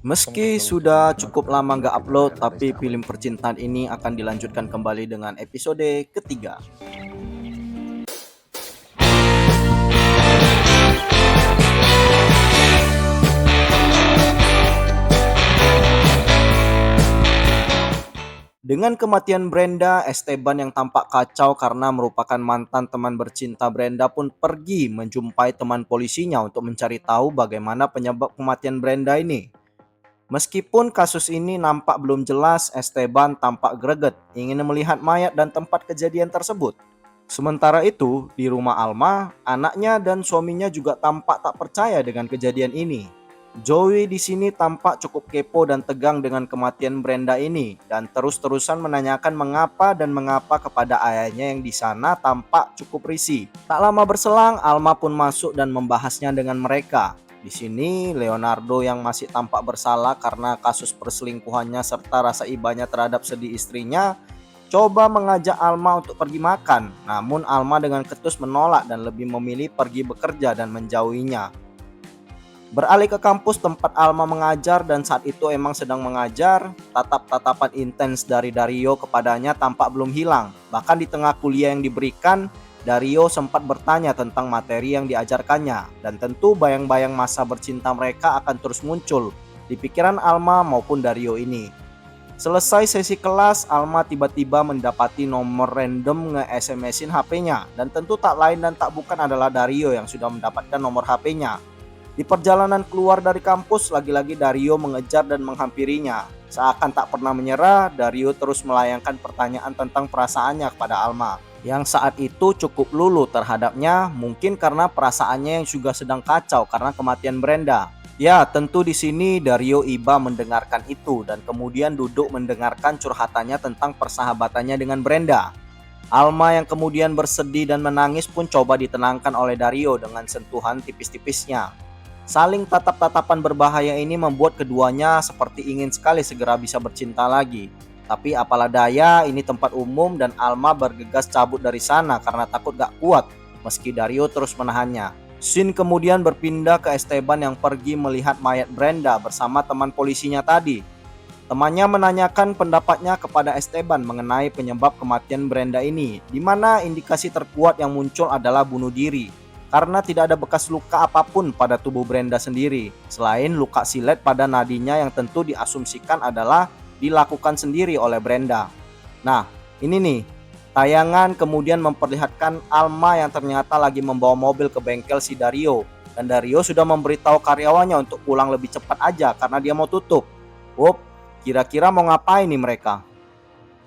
Meski sudah cukup lama nggak upload, tapi film percintaan ini akan dilanjutkan kembali dengan episode ketiga. Dengan kematian Brenda, Esteban yang tampak kacau karena merupakan mantan teman bercinta Brenda pun pergi menjumpai teman polisinya untuk mencari tahu bagaimana penyebab kematian Brenda ini. Meskipun kasus ini nampak belum jelas, Esteban tampak greget ingin melihat mayat dan tempat kejadian tersebut. Sementara itu, di rumah Alma, anaknya dan suaminya juga tampak tak percaya dengan kejadian ini. Joey di sini tampak cukup kepo dan tegang dengan kematian Brenda ini dan terus-terusan menanyakan mengapa kepada ayahnya yang di sana tampak cukup risih. Tak lama berselang, Alma pun masuk dan membahasnya dengan mereka. Di sini, Leonardo yang masih tampak bersalah karena kasus perselingkuhannya serta rasa ibanya terhadap sedih istrinya, coba mengajak Alma untuk pergi makan. Namun Alma dengan ketus menolak dan lebih memilih pergi bekerja dan menjauhinya. Beralih ke kampus tempat Alma mengajar dan saat itu emang sedang mengajar, tatap-tatapan intens dari Dario kepadanya tampak belum hilang. Bahkan di tengah kuliah yang diberikan, Dario sempat bertanya tentang materi yang diajarkannya. Dan tentu bayang-bayang masa bercinta mereka akan terus muncul di pikiran Alma maupun Dario ini. Selesai sesi kelas, Alma tiba-tiba mendapati nomor random nge-SMS-in HP-nya. Dan tentu tak lain dan tak bukan adalah Dario yang sudah mendapatkan nomor HP-nya. Di perjalanan keluar dari kampus, lagi-lagi Dario mengejar dan menghampirinya. Seakan tak pernah menyerah, Dario terus melayangkan pertanyaan tentang perasaannya kepada Alma, yang saat itu cukup luluh terhadapnya, mungkin karena perasaannya yang juga sedang kacau karena kematian Brenda. Ya, tentu di sini Dario iba mendengarkan itu dan kemudian duduk mendengarkan curhatannya tentang persahabatannya dengan Brenda. Alma yang kemudian bersedih dan menangis pun coba ditenangkan oleh Dario dengan sentuhan tipis-tipisnya. Saling tatap-tatapan berbahaya ini membuat keduanya seperti ingin sekali segera bisa bercinta lagi. Tapi apalah daya, ini tempat umum dan Alma bergegas cabut dari sana karena takut gak kuat meski Dario terus menahannya. Scene kemudian berpindah ke Esteban yang pergi melihat mayat Brenda bersama teman polisinya tadi. Temannya menanyakan pendapatnya kepada Esteban mengenai penyebab kematian Brenda ini, di mana indikasi terkuat yang muncul adalah bunuh diri. Karena tidak ada bekas luka apapun pada tubuh Brenda sendiri, selain luka silet pada nadinya yang tentu diasumsikan adalah dilakukan sendiri oleh Brenda. Nah, ini nih, tayangan kemudian memperlihatkan Alma yang ternyata lagi membawa mobil ke bengkel si Dario. Dan Dario sudah memberitahu karyawannya untuk pulang lebih cepat aja karena dia mau tutup. Wup, kira-kira mau ngapain nih mereka?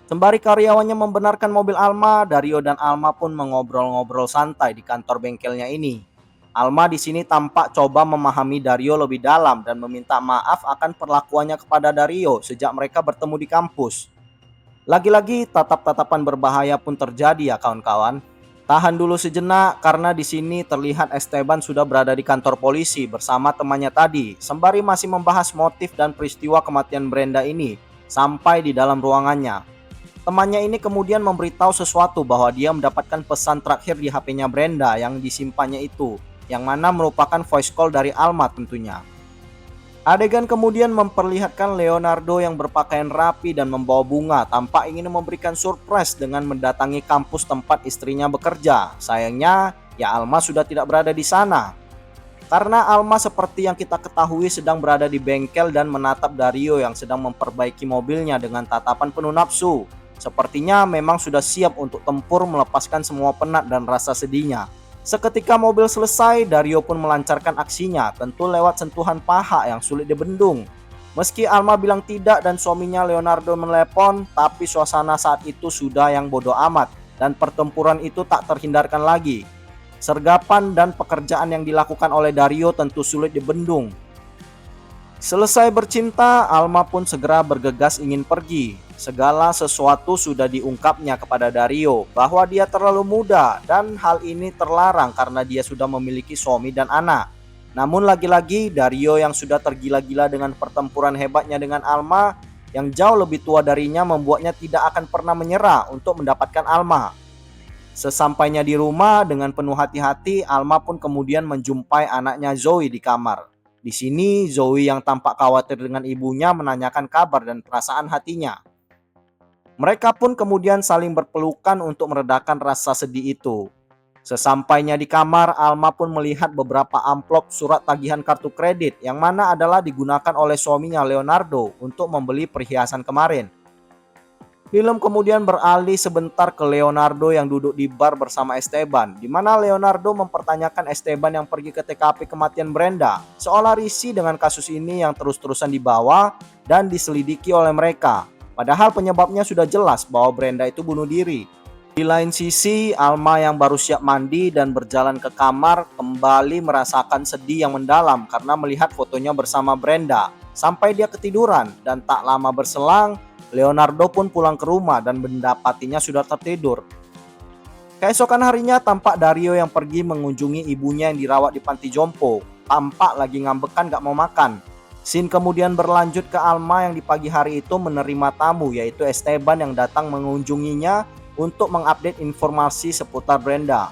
Sembari karyawannya membenarkan mobil Alma, Dario dan Alma pun mengobrol-ngobrol santai di kantor bengkelnya ini. Alma di sini tampak coba memahami Dario lebih dalam dan meminta maaf akan perlakuannya kepada Dario sejak mereka bertemu di kampus. Lagi-lagi tatap-tatapan berbahaya pun terjadi ya kawan-kawan. Tahan dulu sejenak karena di sini terlihat Esteban sudah berada di kantor polisi bersama temannya tadi, sembari masih membahas motif dan peristiwa kematian Brenda ini sampai di dalam ruangannya. Temannya ini kemudian memberitahu sesuatu bahwa dia mendapatkan pesan terakhir di HP-nya Brenda yang disimpannya itu, yang mana merupakan voice call dari Alma tentunya. Adegan kemudian memperlihatkan Leonardo yang berpakaian rapi dan membawa bunga, tampak ingin memberikan surprise dengan mendatangi kampus tempat istrinya bekerja. Sayangnya, ya Alma sudah tidak berada di sana. Karena Alma seperti yang kita ketahui sedang berada di bengkel dan menatap Dario yang sedang memperbaiki mobilnya dengan tatapan penuh nafsu. Sepertinya memang sudah siap untuk tempur melepaskan semua penat dan rasa sedihnya. Seketika mobil selesai, Dario pun melancarkan aksinya, tentu lewat sentuhan paha yang sulit dibendung. Meski Alma bilang tidak dan suaminya Leonardo menelepon, tapi suasana saat itu sudah yang bodoh amat dan pertempuran itu tak terhindarkan lagi. Sergapan dan pekerjaan yang dilakukan oleh Dario tentu sulit dibendung. Selesai bercinta, Alma pun segera bergegas ingin pergi. Segala sesuatu sudah diungkapnya kepada Dario bahwa dia terlalu muda dan hal ini terlarang karena dia sudah memiliki suami dan anak. Namun lagi-lagi Dario yang sudah tergila-gila dengan pertempuran hebatnya dengan Alma yang jauh lebih tua darinya membuatnya tidak akan pernah menyerah untuk mendapatkan Alma. Sesampainya di rumah dengan penuh hati-hati, Alma pun kemudian menjumpai anaknya Zoe di kamar. Di sini Zoe yang tampak khawatir dengan ibunya menanyakan kabar dan perasaan hatinya. Mereka pun kemudian saling berpelukan untuk meredakan rasa sedih itu. Sesampainya di kamar, Alma pun melihat beberapa amplop surat tagihan kartu kredit yang mana adalah digunakan oleh suaminya Leonardo untuk membeli perhiasan kemarin. Film kemudian beralih sebentar ke Leonardo yang duduk di bar bersama Esteban, di mana Leonardo mempertanyakan Esteban yang pergi ke TKP kematian Brenda, seolah risih dengan kasus ini yang terus-terusan dibawa dan diselidiki oleh mereka. Padahal penyebabnya sudah jelas bahwa Brenda itu bunuh diri. Di lain sisi, Alma yang baru siap mandi dan berjalan ke kamar kembali merasakan sedih yang mendalam karena melihat fotonya bersama Brenda. Sampai dia ketiduran dan tak lama berselang, Leonardo pun pulang ke rumah dan mendapatinya sudah tertidur. Keesokan harinya tampak Dario yang pergi mengunjungi ibunya yang dirawat di panti jompo. Tampak lagi ngambekan gak mau makan. Scene kemudian berlanjut ke Alma yang di pagi hari itu menerima tamu yaitu Esteban yang datang mengunjunginya untuk mengupdate informasi seputar Brenda.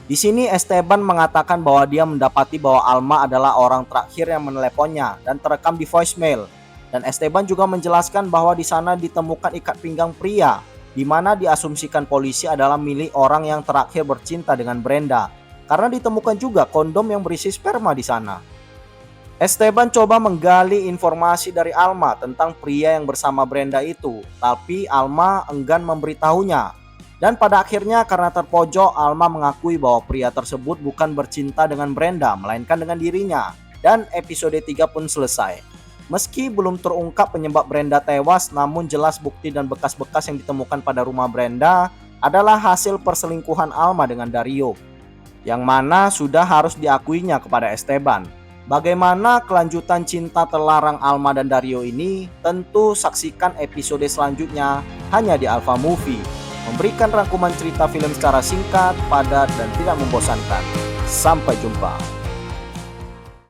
Di sini Esteban mengatakan bahwa dia mendapati bahwa Alma adalah orang terakhir yang meneleponnya dan terekam di voicemail. Dan Esteban juga menjelaskan bahwa di sana ditemukan ikat pinggang pria, di mana diasumsikan polisi adalah milik orang yang terakhir bercinta dengan Brenda, karena ditemukan juga kondom yang berisi sperma di sana. Esteban coba menggali informasi dari Alma tentang pria yang bersama Brenda itu, tapi Alma enggan memberitahunya. Dan pada akhirnya karena terpojok, Alma mengakui bahwa pria tersebut bukan bercinta dengan Brenda, melainkan dengan dirinya. Dan episode 3 pun selesai. Meski belum terungkap penyebab Brenda tewas, namun jelas bukti dan bekas-bekas yang ditemukan pada rumah Brenda adalah hasil perselingkuhan Alma dengan Dario, yang mana sudah harus diakuinya kepada Esteban. Bagaimana kelanjutan cinta terlarang Alma dan Dario ini? Tentu saksikan episode selanjutnya hanya di Alpha Movie, memberikan rangkuman cerita film secara singkat, padat, dan tidak membosankan. Sampai jumpa.